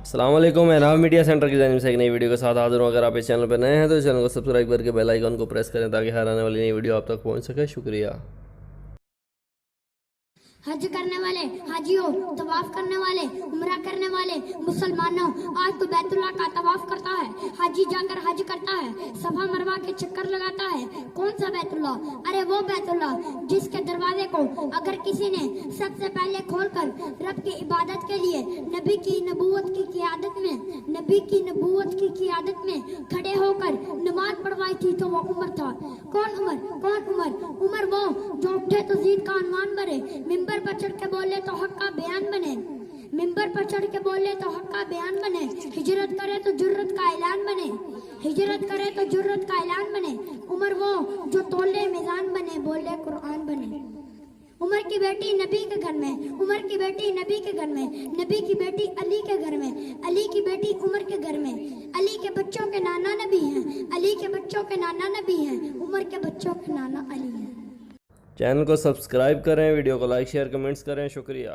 السلام علیکم، میں ناو میڈیا سینٹر کی جانب سے ایک نئی ویڈیو کے ساتھ حاضر ہوں۔ اگر آپ اس چینل پر نئے ہیں تو اس چینل کو سبسکرائب کر کے بیل آئیکن کو پریس کریں تاکہ ہر آنے والی نئی ویڈیو آپ تک پہنچ سکے۔ شکریہ۔ حج کرنے والے حاجیوں، طواف کرنے والے، عمرہ کرنے والے مسلمانوں، آج تو بیت اللہ کا طواف کرتا ہے، حاجی جا کر حج کرتا ہے، صفا مروہ کے چکر لگاتا ہے۔ کون سا بیت اللہ؟ ارے وہ بیت اللہ جس کے دروازے کو اگر کسی نے سب سے پہلے کھول کر رب کی عبادت کے لیے نبی کی نبوت کی قیادت میں کھڑے ہو کر نماز پڑھوائی تھی تو وہ عمر تھا۔ کون عمر؟ عمر وہ جو اٹھے تو زید کا عنوان بنے، ممبر پر چڑھ کے بولے تو حق کا بیان بنے، ہجرت کرے تو جرت کا اعلان بنے، عمر وہ جو تولے میزان بنے، بولے قرآن بنے۔ عمر کی بیٹی نبی کے گھر میں، نبی کی بیٹی علی کے گھر میں، علی کی بیٹی عمر کے گھر میں، علی کے بچوں کے نانا نبی ہیں، عمر کے بچوں کے نانا علی ہیں۔ چینل کو سبسکرائب کریں، ویڈیو کو لائک شیئر کمنٹس کریں۔ شکریہ۔